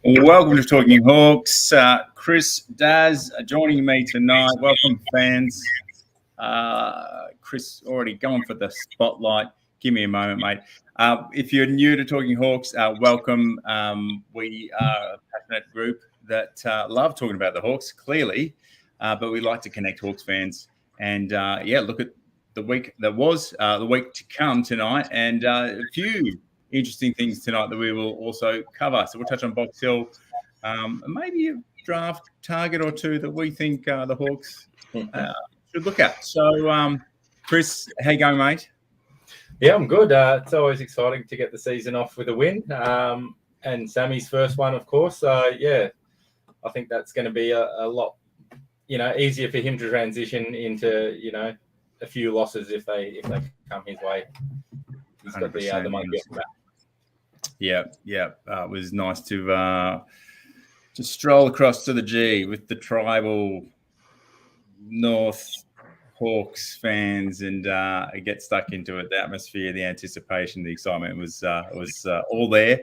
Welcome to Talking Hawks. Chris, Daz joining me tonight. Welcome, fans. Chris already going for the spotlight. Give me a moment, mate. If you're new to Talking Hawks, welcome. We are a passionate group that love talking about the Hawks, clearly, but we like to connect Hawks fans. And, look at the week that was, the week to come tonight, and a few interesting things tonight that we will also cover. So we'll touch on Box Hill, maybe a draft target or two that we think the Hawks should look at. So, Chris, how you going, mate? Yeah, I'm good. It's always exciting to get the season off with a win, and Sammy's first one, of course. I think that's going to be a lot, easier for him to transition into, a few losses if they come his way. He's got the money back. Yeah. It was nice to stroll across to the G with the tribal North Hawks fans and get stuck into it. The atmosphere, the anticipation, the excitement was all there.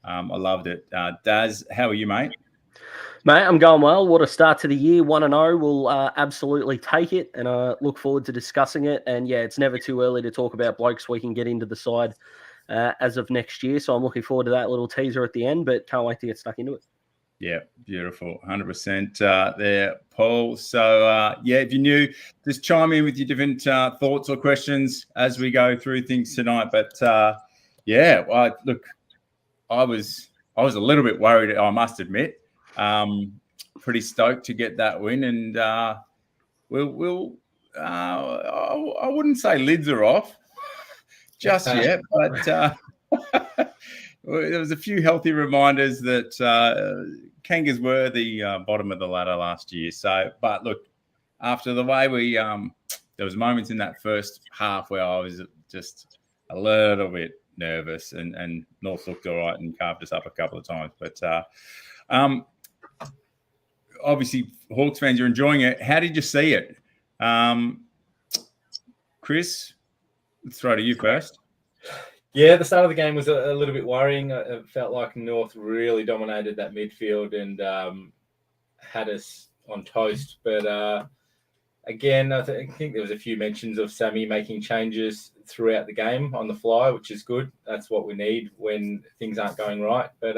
I loved it. Daz, how are you, mate? Mate, I'm going well. What a start to the year. 1-0. We'll absolutely take it, and I look forward to discussing it. And, it's never too early to talk about blokes we can get into the side as of next year. So I'm looking forward to that little teaser at the end, but can't wait to get stuck into it. Yeah, beautiful. 100% there, Paul. So, if you're new, just chime in with your different thoughts or questions as we go through things tonight. But, look, I was a little bit worried, I must admit. Pretty stoked to get that win, and I wouldn't say lids are off just yet, but there was a few healthy reminders that Kangas were the bottom of the ladder last year. So, but look, after the way there was moments in that first half where I was just a little bit nervous, and North looked all right and carved us up a couple of times, but obviously, Hawks fans, you're enjoying it. How did you see it? Chris, let's throw to you first. Yeah, the start of the game was a little bit worrying. It felt like North really dominated that midfield and had us on toast. But again, I think there was a few mentions of Sammy making changes throughout the game on the fly, which is good. That's what we need when things aren't going right. But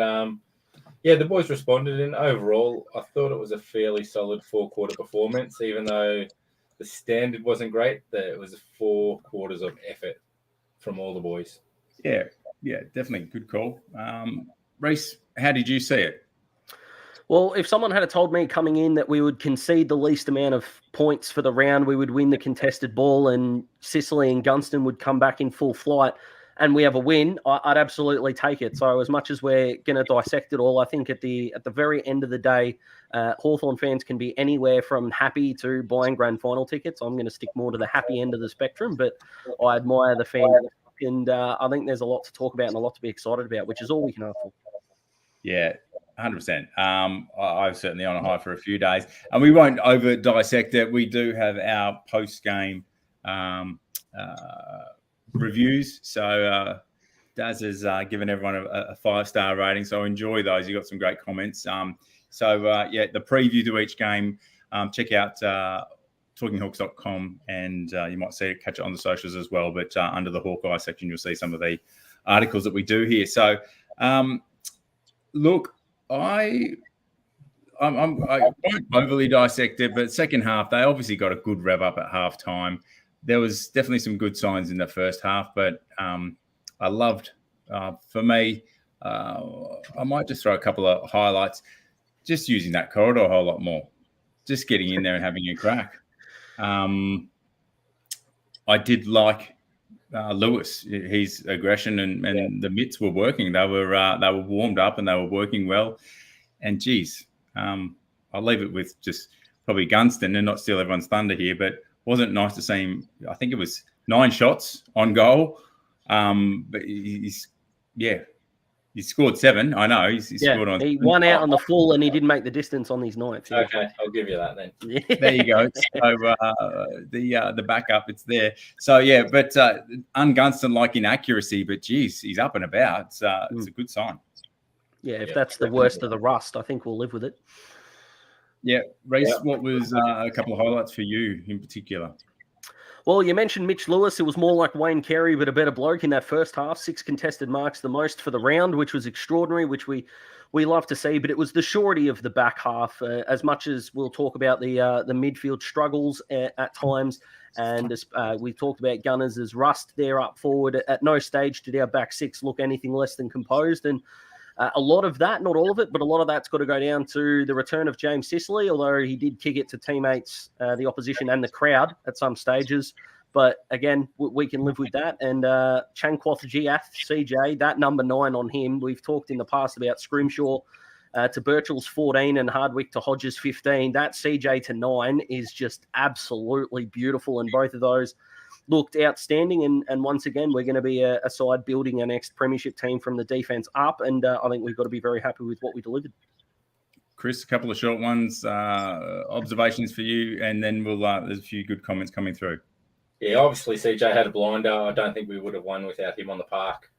the boys responded, and overall, I thought it was a fairly solid 4-quarter performance, even though the standard wasn't great. It was 4 quarters of effort from all the boys. Yeah, definitely. Good call. Reece, how did you see it? Well, if someone had told me coming in that we would concede the least amount of points for the round, we would win the contested ball, and Sicily and Gunston would come back in full flight, and we have a win, I'd absolutely take it. So as much as we're going to dissect it all, I think at the very end of the day, Hawthorn fans can be anywhere from happy to buying grand final tickets. I'm going to stick more to the happy end of the spectrum, but I admire the fans, and I think there's a lot to talk about and a lot to be excited about, which is all we can ask for. Yeah, 100%. I was certainly on a high for a few days, and we won't over dissect it. We do have our post-game reviews. So Daz has given everyone a 5-star rating. So enjoy those. You got some great comments. The preview to each game, check out talkinghawks.com, and you might see it, catch it on the socials as well. But under the Hawkeye section, you'll see some of the articles that we do here. So look, I won't overly dissect it, but second half, they obviously got a good rev up at halftime. There was definitely some good signs in the first half, but I loved, for me, I might just throw a couple of highlights, just using that corridor a whole lot more, just getting in there and having a crack. I did like Lewis, his aggression and the mitts were working. They were warmed up and they were working well. And geez, I'll leave it with just probably Gunston and not steal everyone's thunder here, but wasn't nice to see him. I think it was 9 shots on goal. But he scored 7. I know he scored on. He won out on the full, and he didn't make the distance on these nights. Yeah. Okay, I'll give you that then. There you go. So the backup, it's there. So but un-Gunston like inaccuracy, but geez, he's up and about. It's a good sign. Yeah, if that's the worst of the rust, I think we'll live with it. Yeah. Reece, what was a couple of highlights for you in particular? Well, you mentioned Mitch Lewis. It was more like Wayne Carey, but a better bloke in that first half. 6 contested marks, the most for the round, which was extraordinary, which we love to see. But it was the surety of the back half. As much as we'll talk about the midfield struggles at times, and we talked about Gunners' rust there up forward. At no stage did our back six look anything less than composed. And a lot of that, not all of it, but a lot of that's got to go down to the return of James Sicily, although he did kick it to teammates, the opposition and the crowd at some stages. But again, we can live with that. And Chankwath Giath, CJ, that number 9 on him, we've talked in the past about Scrimshaw to Birchall's 14 and Hardwick to Hodges 15. That CJ to 9 is just absolutely beautiful. And both of those looked outstanding. And once again, we're going to be a side building our next premiership team from the defence up. And I think we've got to be very happy with what we delivered. Chris, a couple of short ones, observations for you, and then there's a few good comments coming through. Yeah, obviously CJ had a blinder. I don't think we would have won without him on the park.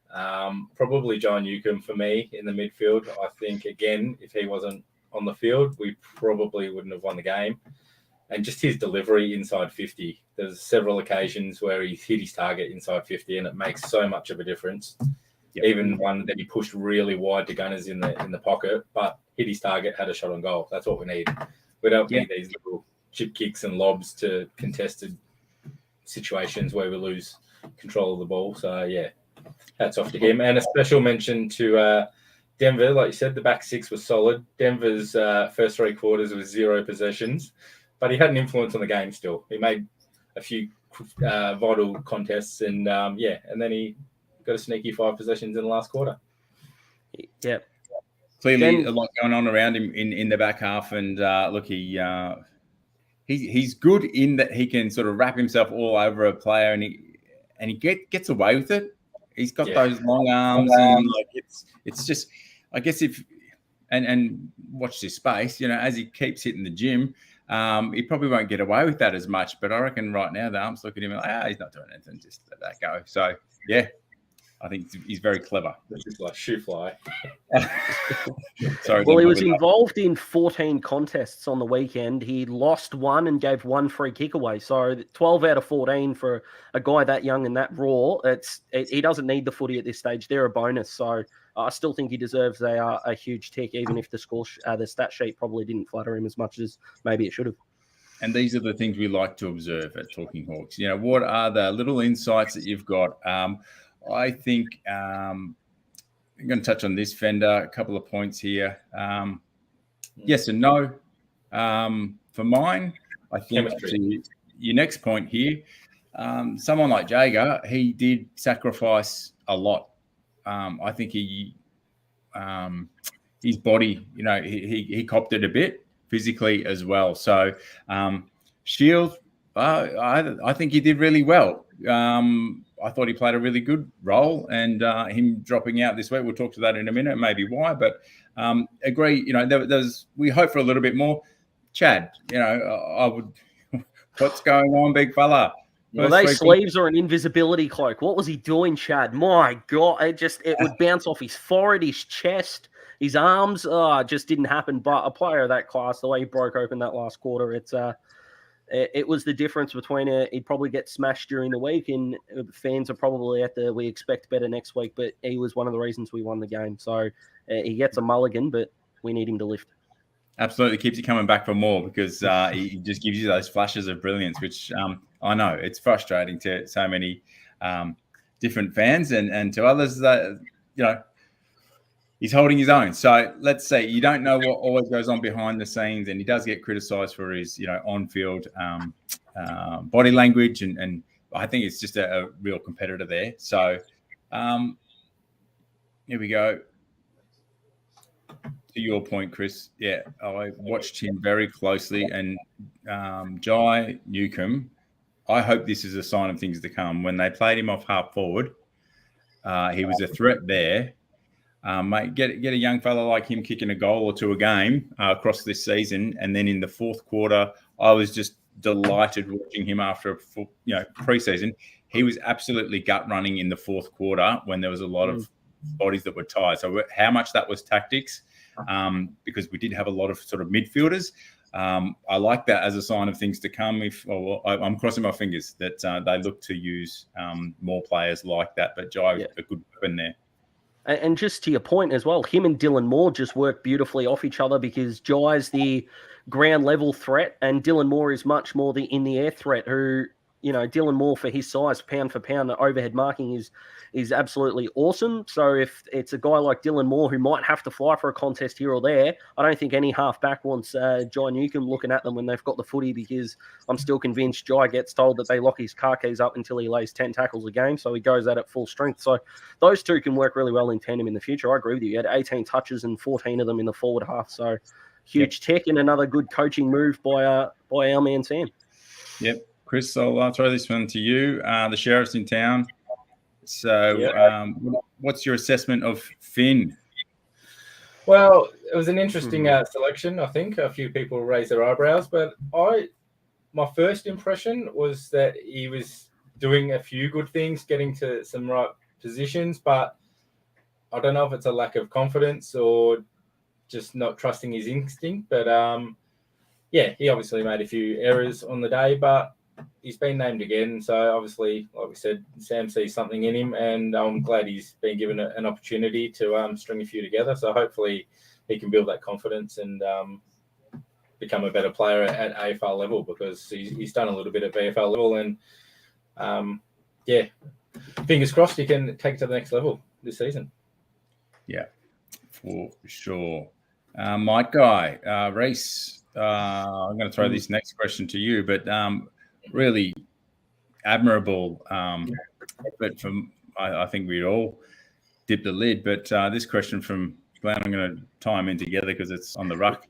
Probably John Newcombe for me in the midfield. I think, again, if he wasn't on the field, we probably wouldn't have won the game. And just his delivery inside 50. There's several occasions where he hit his target inside 50, and it makes so much of a difference. Yep. Even one that he pushed really wide to Gunners in the pocket, but hit his target, had a shot on goal. That's what we need. We don't need these little chip kicks and lobs to contested situations where we lose control of the ball. So, yeah, hats off to him. And a special mention to Denver. Like you said, the back six was solid. Denver's first 3 quarters was 0 possessions, but he had an influence on the game still. He made a few vital contests and, and then he got a sneaky 5 possessions in the last quarter. Yeah. Clearly a lot going on around him in the back half. And look, he's good in that he can sort of wrap himself all over a player and he gets away with it. He's got those long arms and like it's just, I guess and watch this space, as he keeps hitting the gym, he probably won't get away with that as much. But I reckon right now the umps look at him and like, he's not doing anything, just let that go. So yeah, I think he's very clever. This is like shoe fly. Sorry. Well, he was involved in 14 contests on the weekend. He lost 1 and gave 1 free kick away. So 12 out of 14 for a guy that young and that raw. He doesn't need the footy at this stage. They're a bonus. So I still think he deserves a huge tick, even if the stat sheet probably didn't flatter him as much as maybe it should have. And these are the things we like to observe at Talking Hawks. What are the little insights that you've got? I think I'm going to touch on this, Fender, a couple of points here. Yes and no. For mine, I think to your next point here, someone like Jager, he did sacrifice a lot. I think his body, he copped it a bit physically as well. So Shield, I think he did really well. I thought he played a really good role, and him dropping out this week, we'll talk to that in a minute, maybe why, but agree, we hope for a little bit more. Chad, I would, what's going on, big fella? Well, those sleeves are an invisibility cloak. What was he doing, Chad? My God, it would bounce off his forehead, his chest, his arms. It just didn't happen. But a player of that class, the way he broke open that last quarter, it was the difference between he'd probably get smashed during the week, and fans are probably we expect better next week. But he was one of the reasons we won the game. So he gets a mulligan, but we need him to lift. Absolutely, keeps you coming back for more because he just gives you those flashes of brilliance, which I know it's frustrating to so many different fans and to others that he's holding his own. So let's say you don't know what always goes on behind the scenes, and he does get criticised for his on-field body language, and I think it's just a real competitor there. So here we go. To your point, Chris, I watched him very closely, and Jai Newcombe, I hope this is a sign of things to come. When they played him off half forward, he was a threat there. Mate, get a young fella like him kicking a goal or two a game across this season, and then in the fourth quarter, I was just delighted watching him after a full, preseason. He was absolutely gut running in the fourth quarter when there was a lot of bodies that were tired. So how much that was tactics, because we did have a lot of sort of midfielders. I like that as a sign of things to come. I'm crossing my fingers that they look to use more players like that. But Jai, a good weapon there. And just to your point as well, him and Dylan Moore just work beautifully off each other because Jai's the ground level threat and Dylan Moore is much more the in the air threat. Who, Dylan Moore for his size, pound for pound, the overhead marking is absolutely awesome. So if it's a guy like Dylan Moore who might have to fly for a contest here or there, I don't think any halfback wants Jai Newcombe looking at them when they've got the footy, because I'm still convinced Jai gets told that they lock his car keys up until he lays 10 tackles a game, so he goes at it full strength. So those two can work really well in tandem in the future. I agree with you. He had 18 touches and 14 of them in the forward half, so huge tech and another good coaching move by our man Sam. Yep. Chris, I'll throw this one to you. The Sheriff's in town. So what's your assessment of Finn? Well, it was an interesting selection, I think. A few people raised their eyebrows, but my first impression was that he was doing a few good things, getting to some right positions, but I don't know if it's a lack of confidence or just not trusting his instinct. But, he obviously made a few errors on the day, but he's been named again. So, obviously, like we said, Sam sees something in him, and I'm glad he's been given an opportunity to string a few together. So, hopefully, he can build that confidence and become a better player at AFL level, because he's done a little bit at VFL level. And, fingers crossed he can take it to the next level this season. Yeah, for sure. Mike Guy, Reece, I'm going to throw this next question to you, but really admirable effort from, I think we'd all dip the lid, but this question from Glenn, I'm going to tie them in together because it's on the ruck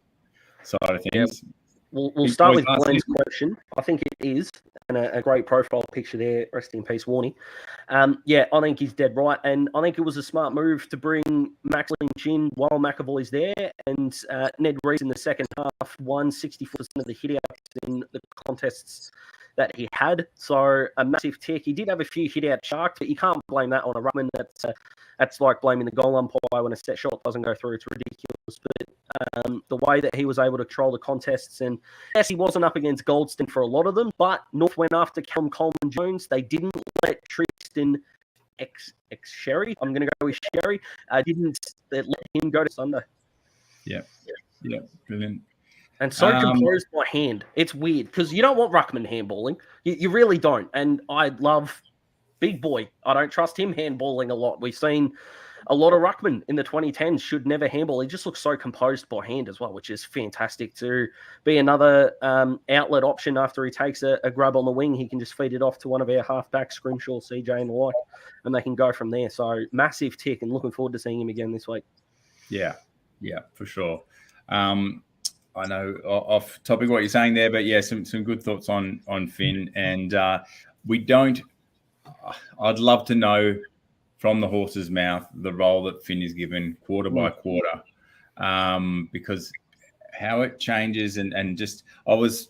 side of things. We'll start with Glenn's question. I think it is, and a great profile picture there. Rest in peace, Warnie. I think he's dead right, and I think it was a smart move to bring Max Lynch in while McAvoy's there, and Ned Reece in the second half won 64% of the hitouts in the contests that he had. So a massive tick. He did have a few hit-out sharks, but you can't blame that on a ruckman. That's like blaming the goal umpire when a set shot doesn't go through. It's ridiculous. But the way that he was able to control the contests, and yes, he wasn't up against Goldston for a lot of them, but North went after Callum Coleman-Jones. They didn't let Tristan Sherry, I'm going to go with Sherry, didn't let him go to Sunday. Yeah, brilliant. And so composed by hand. It's weird because you don't want ruckman handballing. You really don't. And I love Big Boy. I don't trust him handballing a lot. We've seen a lot of ruckman in the 2010s should never handball. He just looks so composed by hand as well, which is fantastic. To be another outlet option after he takes a grab on the wing, he can just feed it off to one of our halfbacks, Scrimshaw, CJ and the like, and they can go from there. So massive tick, and looking forward to seeing him again this week. Yeah, for sure. I know off topic what you're saying there, but some good thoughts on Finn. And I'd love to know from the horse's mouth the role that Finn is given quarter by quarter, because how it changes and just I was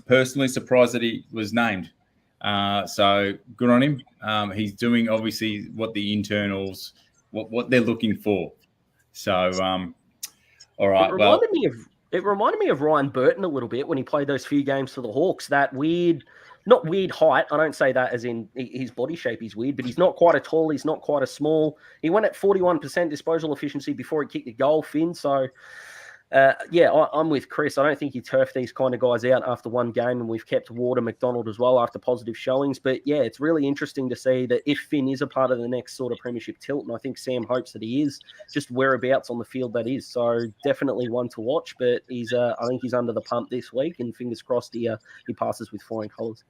personally surprised that he was named. So good on him. He's doing obviously what the internals what they're looking for. So all right. It reminded me of Ryan Burton a little bit when he played those few games for the Hawks. That not weird height. I don't say that as in his body shape is weird, but he's not quite a tall. He's not quite a small. He went at 41% disposal efficiency before he kicked the goal, Finn. So, I'm with Chris. I don't think you turf these kind of guys out after one game, and we've kept Ward and McDonald as well after positive showings. But, it's really interesting to see that if Finn is a part of the next sort of premiership tilt, and I think Sam hopes that he is, just whereabouts on the field that is. So definitely one to watch, but I think he's under the pump this week, and fingers crossed he passes with flying colours.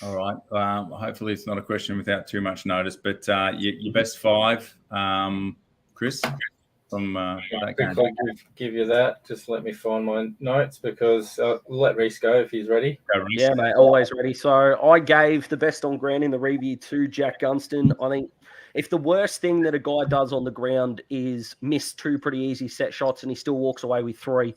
All right. Hopefully it's not a question without too much notice, but your best five, Chris? From that game. I'll give you that. Just let me find my notes because we'll let Reece go if he's ready. Yeah, mate, always ready. So I gave the best on ground in the review to Jack Gunston. I think if the worst thing that a guy does on the ground is miss 2 pretty easy set shots and he still walks away with 3,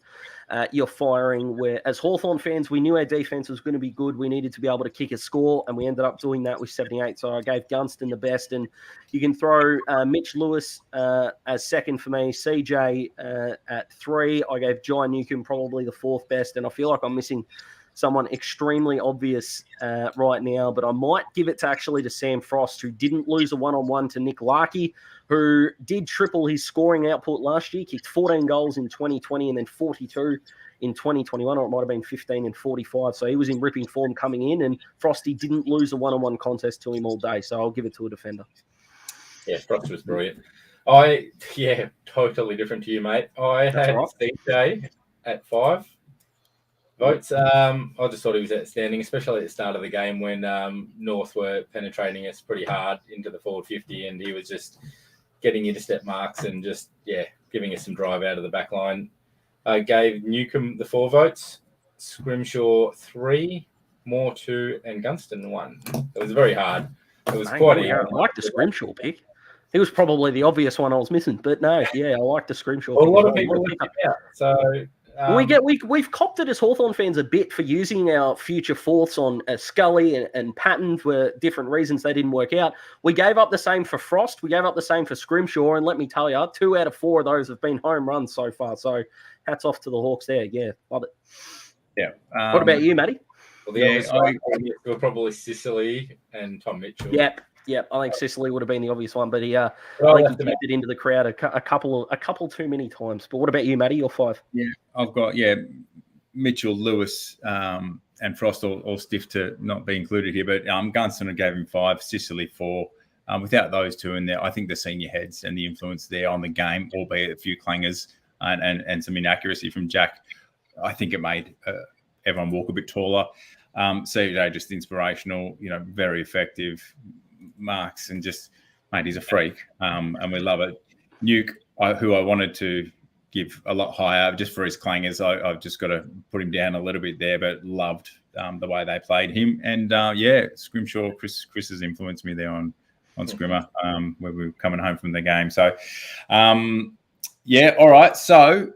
you're firing. Where as Hawthorn fans, we knew our defense was going to be good. We needed to be able to kick a score, and we ended up doing that with 78. So I gave Gunston the best, and you can throw Mitch Lewis as second for me, CJ at 3. I gave Jai Newcomb probably the 4th best, and I feel like I'm missing someone extremely obvious right now, but I might give it to Sam Frost, who didn't lose a one-on-one to Nick Larkey, who did triple his scoring output last year, kicked 14 goals in 2020 and then 42 in 2021, or it might have been 15 and 45. So he was in ripping form coming in, and Frosty didn't lose a one-on-one contest to him all day. So I'll give it to a defender. Yeah, Frost was brilliant. Totally different to you, mate. I had CJ at 5 votes. I just thought he was outstanding, especially at the start of the game when North were penetrating us pretty hard into the forward 50, and he was just getting intercept marks and just giving us some drive out of the back line. I gave Newcomb the 4 votes, Scrimshaw 3, Moore 2, and Gunston 1. It was very hard. It was quite easy. I like the Scrimshaw pick. He was probably the obvious one I was missing, but no, I like the Scrimshaw. Well, a lot of people left him out, so. We've copped it as Hawthorn fans a bit for using our future fourths on Scully and Patton for different reasons they didn't work out. We gave up the same for Frost. We gave up the same for Scrimshaw. And let me tell you, 2 out of 4 of those have been home runs so far. So hats off to the Hawks there. Yeah, love it. Yeah. What about you, Matty? Well, the were probably Sicily and Tom Mitchell. Yep. I think Sicily would have been the obvious one, but I think he kicked it into the crowd a couple too many times. But what about you, Matty? You're 5. Yeah, I've got Mitchell, Lewis, and Frost all stiff to not be included here. But Gunston gave him 5, Sicily 4. Without those 2 in there, I think the senior heads and the influence there on the game, albeit a few clangers and some inaccuracy from Jack, I think it made everyone walk a bit taller. CJ just inspirational, very effective. Marks and just, mate, he's a freak, and we love it. Nuke, who I wanted to give a lot higher just for his clangers, I've just got to put him down a little bit there, but loved the way they played him. And Scrimshaw, Chris has influenced me there on Scrimmer where we were coming home from the game. So, all right. So,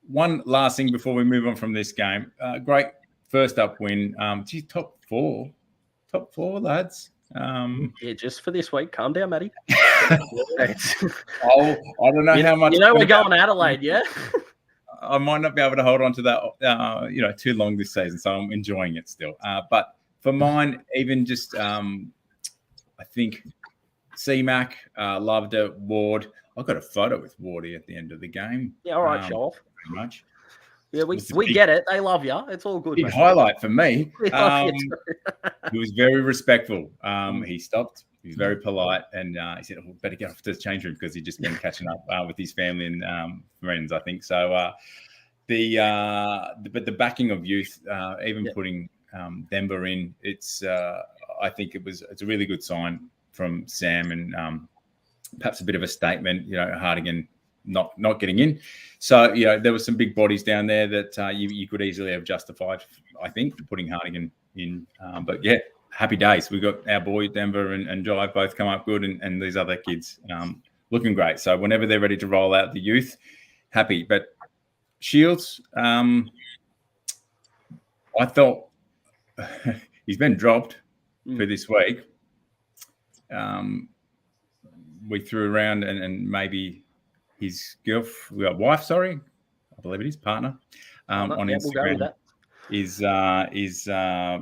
one last thing before we move on from this game. Great first up win. Top 4. Top 4, lads. Just for this week. Calm down, Matty. I don't know how much. We're going to Adelaide, yeah? I might not be able to hold on to that, too long this season, so I'm enjoying it still. But for mine, even just, I think C-Mac, loved it. Ward, I got a photo with Wardy at the end of the game. Yeah, all right, show off. Pretty much. Yeah, we get it. They love you. It's all good. Big highlight for me. He was very respectful. He stopped. He was very polite, and he said, "Better get off to the change room," because he'd just been catching up with his family and friends, I think. So but the backing of youth, even putting Denver in, it's I think it's a really good sign from Sam, and perhaps a bit of a statement. Hardigan not getting in. So, there were some big bodies down there that you could easily have justified, I think, putting Hardigan in. But, happy days. We've got our boy Denver and Jive both come up good, and these other kids looking great. So whenever they're ready to roll out the youth, happy. But Shields, I thought he's been dropped for this week. We threw around and maybe his wife, I believe it is, partner, on Instagram is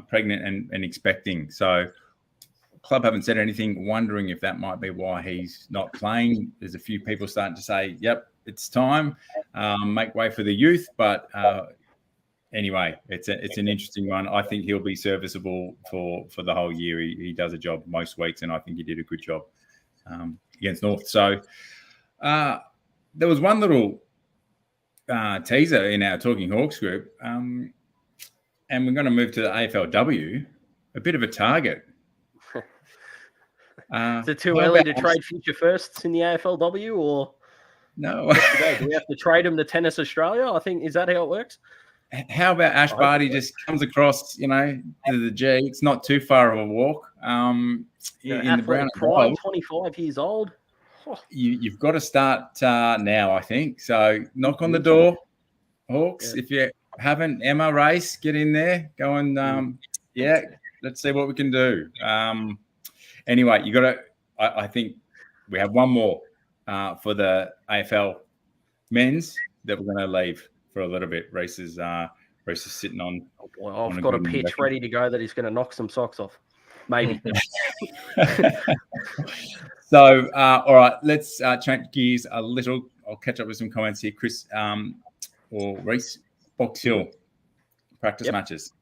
pregnant and expecting. So club haven't said anything, wondering if that might be why he's not playing. There's a few people starting to say, yep, it's time, make way for the youth. But anyway, it's an interesting one. I think he'll be serviceable for the whole year. He does a job most weeks, and I think he did a good job against North. So there was one little teaser in our Talking Hawks group, and we're going to move to the AFLW, a bit of a target. Is it too early to trade future firsts in the AFLW, or no? Do we have to trade them to Tennis Australia? I think, is that how it works? How about Ash Barty just comes across, to the G? It's not too far of a walk. in the Brown prime, 25 years old. Oh. You've got to start now, I think. So knock on the door, Hawks. If you haven't, Emma Race, get in there. Go and let's see what we can do. Anyway, you got to. I think we have one more for the AFL men's that we're going to leave for a little bit. Reece is sitting on. Well, I've got a pitch ready to go that he's going to knock some socks off. Maybe. So, all right, let's change gears a little. I'll catch up with some comments here. Chris or Reece, Box Hill practice matches.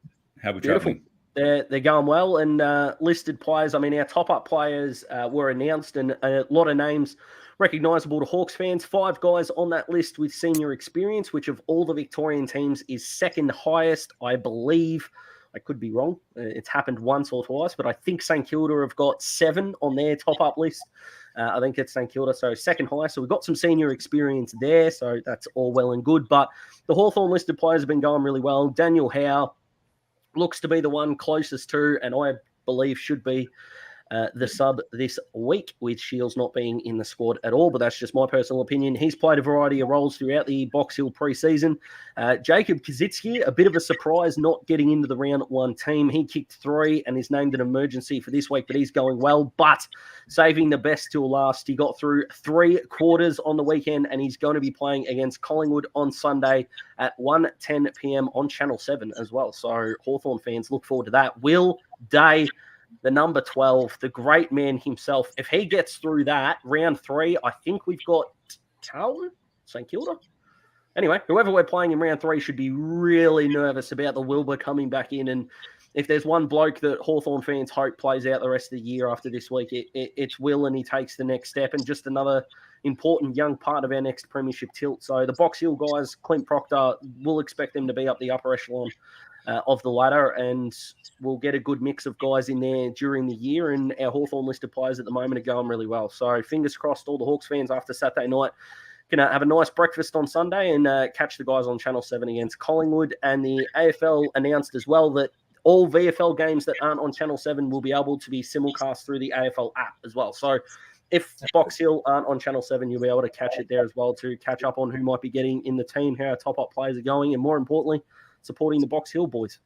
How we traveling? They're going well, and listed players. I mean, our top-up players were announced, and a lot of names recognisable to Hawks fans. 5 guys on that list with senior experience, which of all the Victorian teams is second highest, I believe. I could be wrong. It's happened once or twice, but I think St Kilda have got 7 on their top-up list. I think it's St Kilda, so second highest. So we've got some senior experience there, so that's all well and good. But the Hawthorn listed players have been going really well. Daniel Howe looks to be the one closest to, and I believe should be the sub this week, with Shields not being in the squad at all, but that's just my personal opinion. He's played a variety of roles throughout the Box Hill pre-season. Jacob Kazitsky, a bit of a surprise not getting into the round 1 team. He kicked 3 and is named an emergency for this week, but he's going well. But saving the best till last, he got through 3 quarters on the weekend, and he's going to be playing against Collingwood on Sunday at 1:10 p.m. on Channel 7 as well. So Hawthorn fans, look forward to that. Will Day, the number 12, the great man himself. If he gets through that, round 3, I think we've got Carlton, St Kilda. Anyway, whoever we're playing in round 3 should be really nervous about the Wilbur coming back in. And if there's one bloke that Hawthorn fans hope plays out the rest of the year after this week, it's Will, and he takes the next step, and just another important young part of our next premiership tilt. So the Box Hill guys, Clint Proctor, we'll expect them to be up the upper echelon of the ladder, and we'll get a good mix of guys in there during the year, and our Hawthorn listed players at the moment are going really well. So fingers crossed, all the Hawks fans after Saturday night can have a nice breakfast on Sunday and catch the guys on Channel 7 against Collingwood. And the AFL announced as well that all VFL games that aren't on Channel 7 will be able to be simulcast through the AFL app as well. So if Box Hill aren't on Channel 7, you'll be able to catch it there as well to catch up on who might be getting in the team, how our top-up players are going, and more importantly, supporting the Box Hill boys.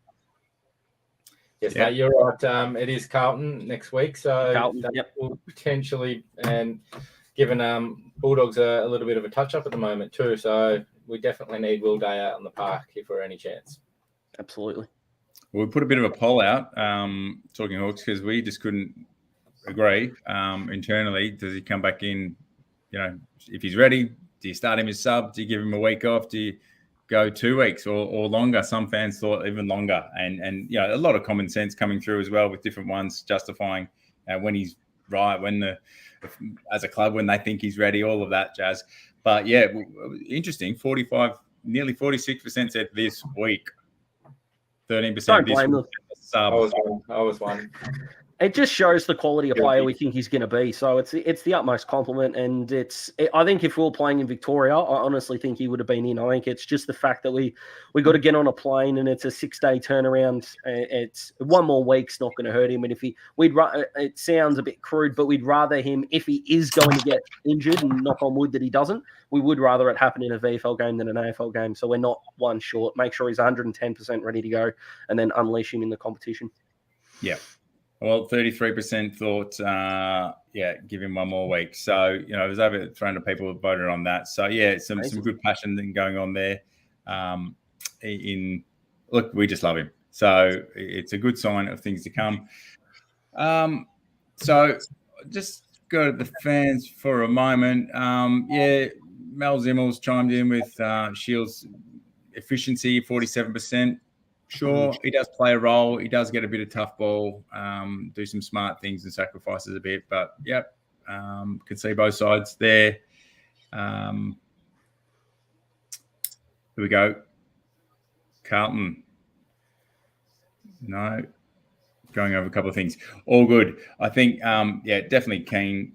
Yes, mate, you're right. It is Carlton next week, so Carlton, that will potentially, and given Bulldogs are a little bit of a touch-up at the moment too, so we definitely need Will Day out on the park if we're any chance. Absolutely. Well, we put a bit of a poll out, talking Hawks, because we just couldn't agree internally. Does he come back in? You know, if he's ready, do you start him as sub? Do you give him a week off? Do you go 2 weeks or longer? Some fans thought even longer, and you know, a lot of common sense coming through as well, with different ones justifying when he's right, as a club, when they think he's ready, all of that jazz. But yeah, interesting. 45, nearly 46% said this week. 13% Don't blame them. I was one. It just shows the quality of player we think he's going to be. So it's the utmost compliment, and I think if we were playing in Victoria, I honestly think he would have been in. I think it's just the fact that we got to get on a plane, and it's a 6-day turnaround. It's 1 more week's not going to hurt him. And it sounds a bit crude, but we'd rather him, if he is going to get injured, and knock on wood that he doesn't, we would rather it happen in a VFL game than an AFL game. So we're not one short. Make sure he's 110% ready to go, and then unleash him in the competition. Yeah. Well, 33% thought, give him 1 more week. So, you know, it was over 300 people who voted on that. So, yeah, some good passion thing going on there. Look, we just love him. So it's a good sign of things to come. So just go to the fans for a moment. Mel Zimmel's chimed in with Shields' efficiency, 47%. Sure, he does play a role. He does get a bit of tough ball, do some smart things and sacrifices a bit. But, could see both sides there. Here we go. Carlton. No. Going over a couple of things. All good. I think, definitely keen,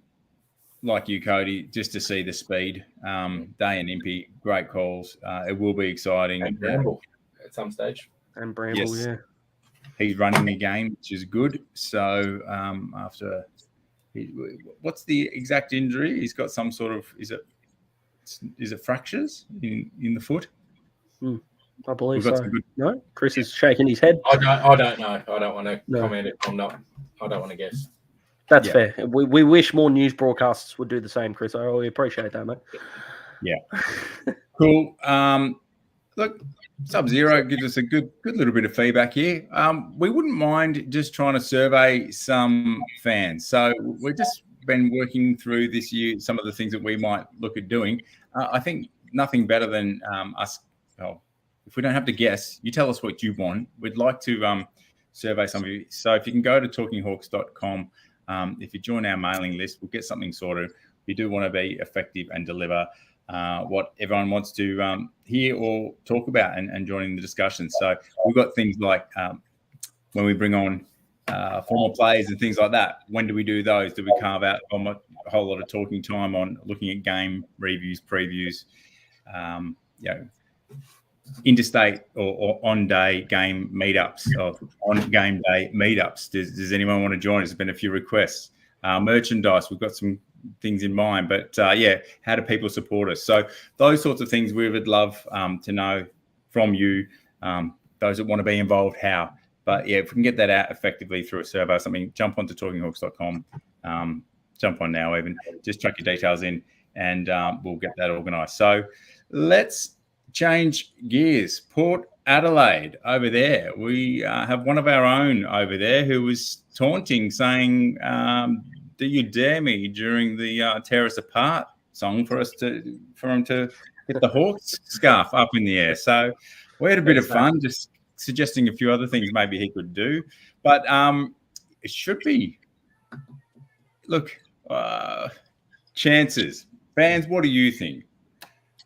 like you, Cody, just to see the speed. Day and Impey, great calls. It will be exciting. And Bramble at some stage. And Bramble, he's running the game, which is good. So what's the exact injury? He's got some sort of is it fractures in the foot? I believe so. No, Chris is shaking his head. I don't know. I don't want to comment if I'm not. I don't want to guess. That's fair. We wish more news broadcasts would do the same, Chris. I really appreciate that, mate. Yeah. Cool. Look, Sub-Zero gives us a good little bit of feedback here. We wouldn't mind just trying to survey some fans. So we've just been working through this year some of the things that we might look at doing. I think nothing better than us. Well, if we don't have to guess, you tell us what you want. We'd like to survey some of you. So if you can go to talkinghawks.com, if you join our mailing list, we'll get something sorted. We do want to be effective and deliver what everyone wants to hear or talk about and joining the discussion. So we've got things like when we bring on former players and things like that. When do we do those? Do we carve out a whole lot of talking time on looking at game reviews, previews, interstate or on-day game meetups or on-game day meetups? Does anyone want to join us? There's been a few requests. Merchandise, we've got some things in mind, but how do people support us? So those sorts of things we would love to know from you, those that want to be involved, how. But if we can get that out effectively through a survey or something, jump onto talkinghawks.com, jump on now even, just chuck your details in and we'll get that organised. So let's change gears. Port Adelaide over there. We have one of our own over there who was taunting, saying, "Do you dare me?" during the "Tear Us Apart" song for him to get the Hawks scarf up in the air. So we had a bit of fun, just suggesting a few other things maybe he could do. But it should be. Look, chances. Fans, what do you think?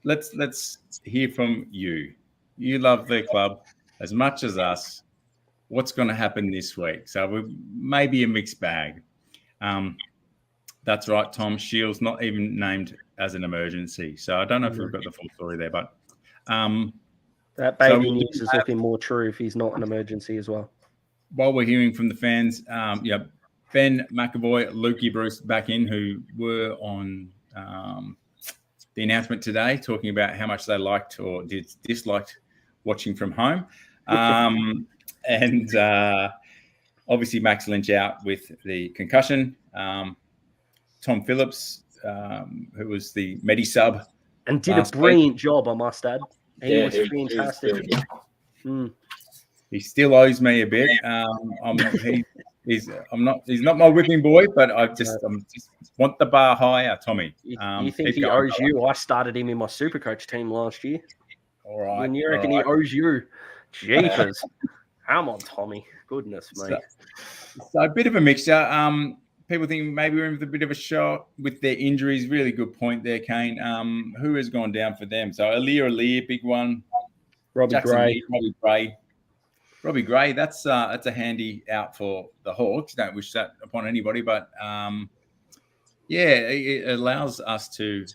Let's hear from you. You love the club as much as us. What's going to happen this week? So we maybe a mixed bag. That's right, Tom. Shields not even named as an emergency. So I don't know if we've got the full story there, but that baby news is looking more true if he's not an emergency as well. While we're hearing from the fans, Ben McAvoy, Lukey Bruce back in, who were on the announcement today, talking about how much they liked or disliked watching from home. And obviously Max Lynch out with the concussion. Tom Phillips, who was the Medi-sub. And did a brilliant job, I must add. He was fantastic. He still owes me a bit. He's not my whipping boy, but I just want the bar higher, Tommy. You think he owes you? I started him in my Supercoach team last year. All right. When you reckon he owes you? Jeepers. Come on, Tommy. Goodness me. So a bit of a mixture. People think maybe we're in with a bit of a shock with their injuries. Really good point there, Kane. Who has gone down for them? So Aliir, big one. Robbie Gray. That's a handy out for the Hawks. Don't wish that upon anybody, but it allows us to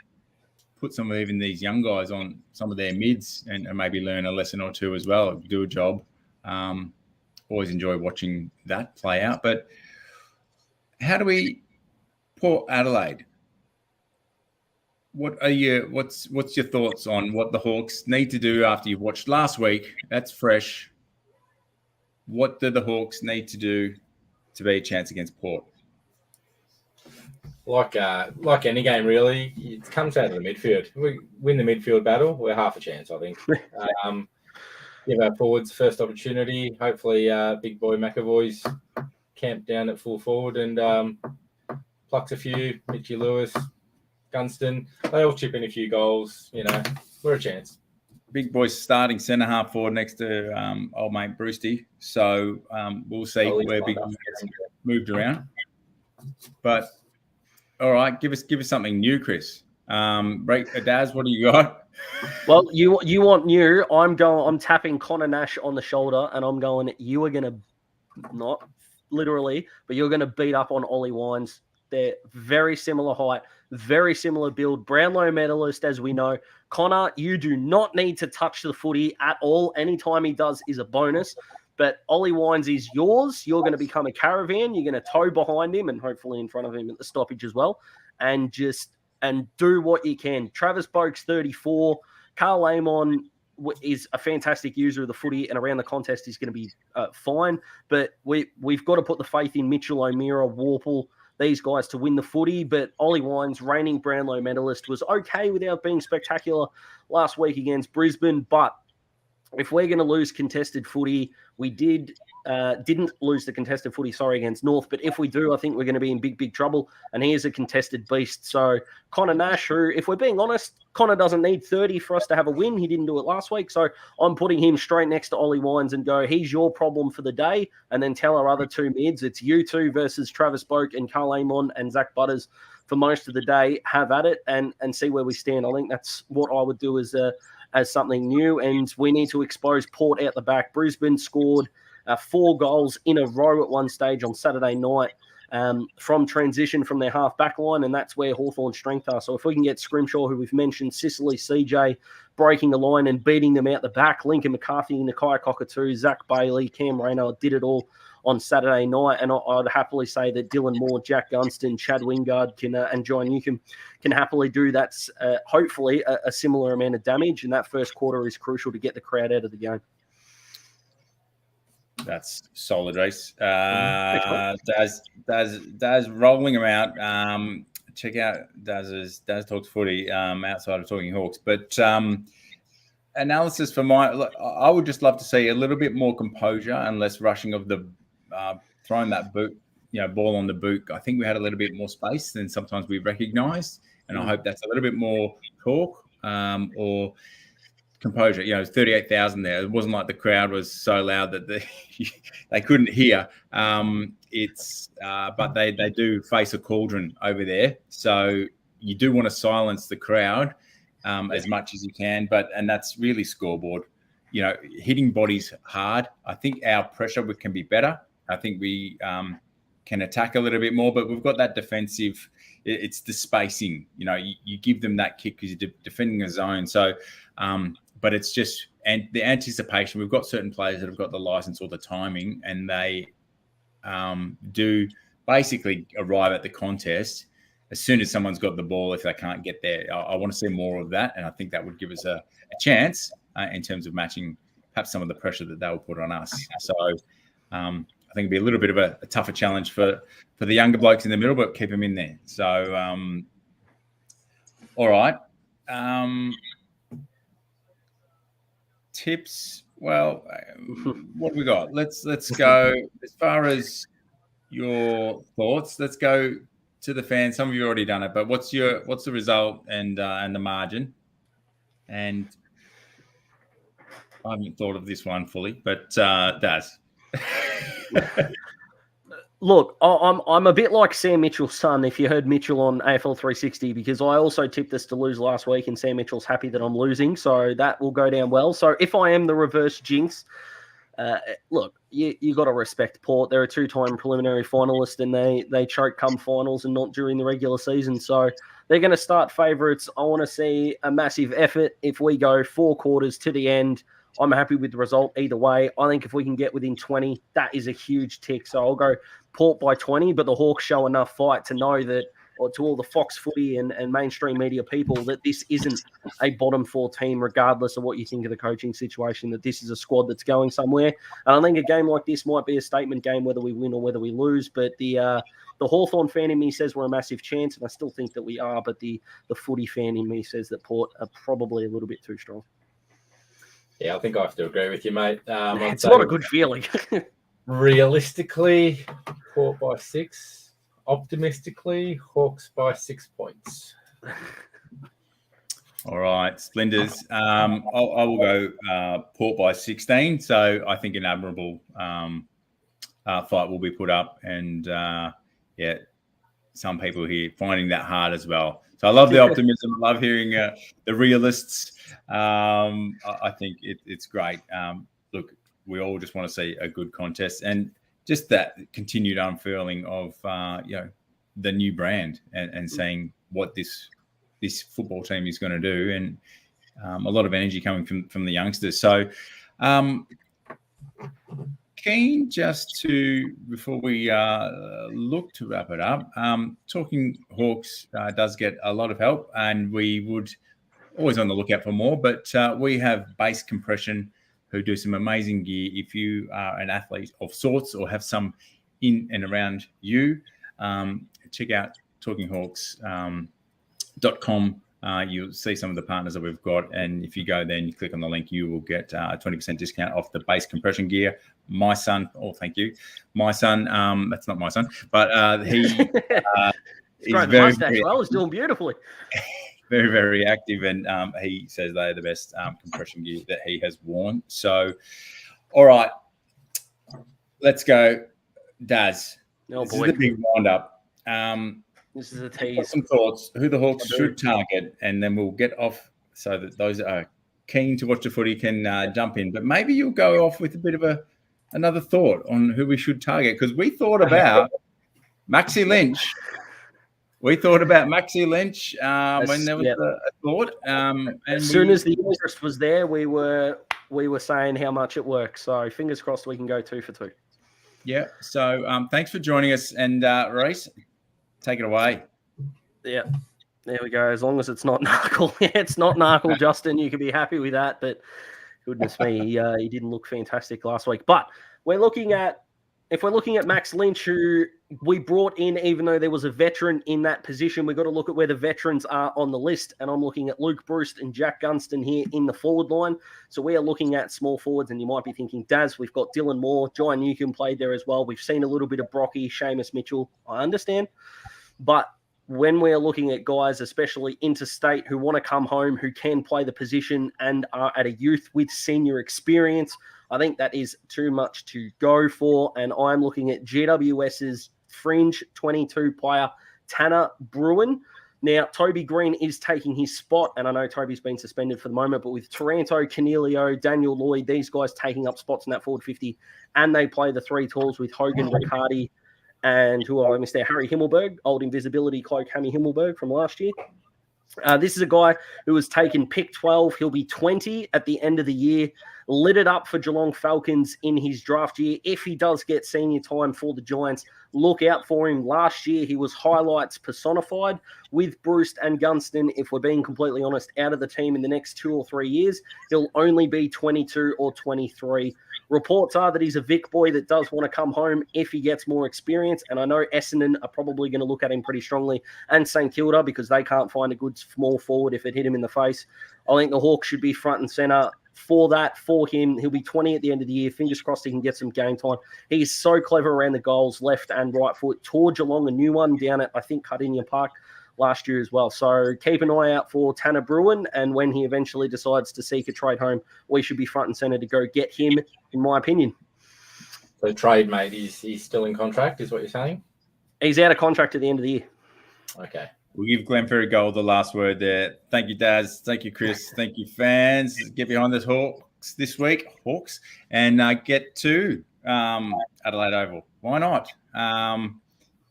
put some of even these young guys on some of their mids and maybe learn a lesson or two as well. Do a job. Always enjoy watching that play out. But how do we Port Adelaide? What's your thoughts on what the Hawks need to do after you've watched last week? That's fresh. What do the Hawks need to do to be a chance against Port? Like any game, really, it comes out of the midfield. If we win the midfield battle, we're half a chance, I think. Give our forwards first opportunity. Hopefully, big boy McAvoy's camped down at full forward and plucks a few. Mitchie Lewis, Gunston, they all chip in a few goals. We're a chance. Big boy's starting centre half forward next to old mate Brewsty. So we'll see where Big Boy gets moved around. But all right, give us something new, Chris. Daz, what do you got? Well, you want new. I'm tapping Connor Nash on the shoulder and I'm going, you are gonna not literally, but you're gonna beat up on Ollie Wines. They're very similar height, very similar build. Brownlow medalist, as we know. Connor, you do not need to touch the footy at all. Anytime he does is a bonus. But Ollie Wines is yours. You're going to become a caravan. You're going to tow behind him and hopefully in front of him at the stoppage as well. And do what you can. Travis Boak's 34. Carl Amon is a fantastic user of the footy, and around the contest he's going to be fine. But we've got to put the faith in Mitchell O'Meara, Warple, these guys to win the footy. But Ollie Wines, reigning Brownlow medalist, was okay without being spectacular last week against Brisbane. But if we're going to lose contested footy, we didn't lose the contested footy, against North. But if we do, I think we're going to be in big, big trouble. And he is a contested beast. So Connor Nash, who, if we're being honest, Connor doesn't need 30 for us to have a win. He didn't do it last week. So I'm putting him straight next to Ollie Wines and go, he's your problem for the day. And then tell our other two mids, it's you two versus Travis Boak and Carl Amon and Zach Butters for most of the day. Have at it and see where we stand. I think that's what I would do as something new. And we need to expose Port out the back. Brisbane scored 4 goals in a row at one stage on Saturday night from transition from their half-back line, and that's where Hawthorn's strength are. So if we can get Scrimshaw, who we've mentioned, Sicily, CJ, breaking the line and beating them out the back, Lincoln McCarthy, Nakia Cockatoo, Zach Bailey, Cam Rayner did it all on Saturday night, and I'd happily say that Dylan Moore, Jack Gunston, Chad Wingard and John Newcomb can happily do that, hopefully a similar amount of damage, and that first quarter is crucial to get the crowd out of the game. That's solid, Reece. Daz rolling them out. Check out Daz Talks Footy outside of Talking Hawks. But analysis for I would just love to see a little bit more composure and less rushing of the throwing that ball on the boot. I think we had a little bit more space than sometimes we recognised, and I hope that's a little bit more talk or composure. 38,000 there. It wasn't like the crowd was so loud that they couldn't hear. But they do face a cauldron over there, so you do want to silence the crowd as much as you can. And that's really scoreboard. Hitting bodies hard. I think our pressure can be better. I think we can attack a little bit more, but we've got that defensive. It's the spacing. You give them that kick because you're defending a zone. So. But it's just the anticipation. We've got certain players that have got the license or the timing, and they do basically arrive at the contest as soon as someone's got the ball. If they can't get there, I want to see more of that, and I think that would give us a chance in terms of matching perhaps some of the pressure that they will put on us. So I think it'd be a little bit of a tougher challenge for the younger blokes in the middle, but keep them in there. So all right. Tips. Well, what have we got? Let's go as far as your thoughts. Let's go to the fans. Some of you already done it, but what's the result and the margin? And I haven't thought of this one fully, but Daz. Look, I'm a bit like Sam Mitchell's son, if you heard Mitchell on AFL 360, because I also tipped us to lose last week, and Sam Mitchell's happy that I'm losing, so that will go down well. So if I am the reverse jinx, look, you got to respect Port. They're a 2-time preliminary finalist, and they choke come finals and not during the regular season. So they're going to start favourites. I want to see a massive effort. If we go 4 quarters to the end, I'm happy with the result either way. I think if we can get within 20, that is a huge tick. So I'll go Port by 20, but the Hawks show enough fight to know that, or to all the Fox Footy and mainstream media people, that this isn't a bottom 4 team, regardless of what you think of the coaching situation, that this is a squad that's going somewhere. And I think a game like this might be a statement game, whether we win or whether we lose. But the Hawthorn fan in me says we're a massive chance, and I still think that we are. But the footy fan in me says that Port are probably a little bit too strong. Yeah, I think I have to agree with you, mate. It's not a good feeling. Realistically, Port by 6. Optimistically, Hawks by 6 points. All right, Splendors. I will go Port by 16. So I think an admirable fight will be put up, and some people here finding that hard as well. So I love the optimism. I love hearing the realists. I think it's great. Look, we all just want to see a good contest, and just that continued unfurling of the new brand and seeing what this football team is going to do, and a lot of energy coming from the youngsters. So keen just to, before we look to wrap it up, Talking Hawks does get a lot of help, and we would always on the lookout for more, but we have Base Compression who do some amazing gear. If you are an athlete of sorts or have some in and around you, check out talkinghawks.com. You'll see some of the partners that we've got, and if you go there and you click on the link, you will get a 20% discount off the Base Compression gear. My son, thank you. My son, that's not my son, but he is very, well, he's doing beautifully. Very, very active, and he says they're the best compression gear that he has worn. So, all right, let's go, Daz. This is the big wind-up. This is a tease. Some thoughts, who the Hawks should target, and then we'll get off so that those that are keen to watch the footy can jump in. But maybe you'll go off with a bit of another thought on who we should target, because we thought about Maxi Lynch. We thought about Maxi Lynch when there was a thought. As soon as the interest was there, we were saying how much it works. So fingers crossed we can go 2 for 2. Yeah. So thanks for joining us, and Reece, take it away. Yeah. There we go. As long as it's not Narkle. It's not Narkle, Justin. You can be happy with that. But goodness me, he didn't look fantastic last week. But if we're looking at Max Lynch, who we brought in, even though there was a veteran in that position, we've got to look at where the veterans are on the list. And I'm looking at Luke Bruce and Jack Gunston here in the forward line. So we are looking at small forwards, and you might be thinking, Daz, we've got Dylan Moore, John Newcombe played there as well. We've seen a little bit of Brocky, Seamus Mitchell. I understand. But when we're looking at guys, especially interstate, who want to come home, who can play the position and are at a youth with senior experience, I think that is too much to go for. And I'm looking at GWS's fringe 22 player, Tanner Bruin. Now, Toby Green is taking his spot, and I know Toby's been suspended for the moment, but with Taranto, Canelio, Daniel Lloyd, these guys taking up spots in that forward 50, and they play the 3 tools with Hogan, Riccardi, and who I missed there, Harry Himmelberg, old invisibility cloak Hammy Himmelberg from last year. This is a guy who was taken pick 12. He'll be 20 at the end of the year. Lit it up for Geelong Falcons in his draft year. If he does get senior time for the Giants, look out for him. Last year, he was highlights personified with Bruce and Gunston. If we're being completely honest, out of the team in the next 2 or 3 years, he'll only be 22 or 23. Reports are that he's a Vic boy that does want to come home if he gets more experience. And I know Essendon are probably going to look at him pretty strongly, and St Kilda, because they can't find a good small forward if it hit him in the face. I think the Hawks should be front and centre for him. He'll be 20 at the end of the year. Fingers crossed he can get some game time. He's so clever around the goals, left and right foot. Tore Geelong a new one down at, I think, Cardinia Park last year as well. So keep an eye out for Tanner Bruin, and when he eventually decides to seek a trade home, we should be front and centre to go get him, in my opinion. So trade, mate, he's still in contract, is what you're saying? He's out of contract at the end of the year. Okay. We'll give Glenferrie Gold the last word there. Thank you, Daz. Thank you, Chris. Thank you, fans. Get behind the Hawks this week, and get to Adelaide Oval. Why not?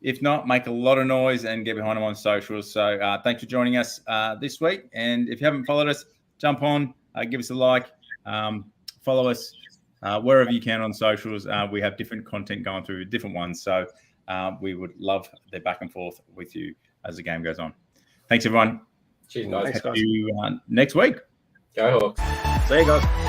If not, make a lot of noise and get behind them on socials. So thanks for joining us this week. And if you haven't followed us, jump on, give us a like, follow us wherever you can on socials. We have different content going through, different ones. So we would love the back and forth with you as the game goes on. Thanks, everyone. Cheers, guys. See you next week. Go Hawks. See you guys.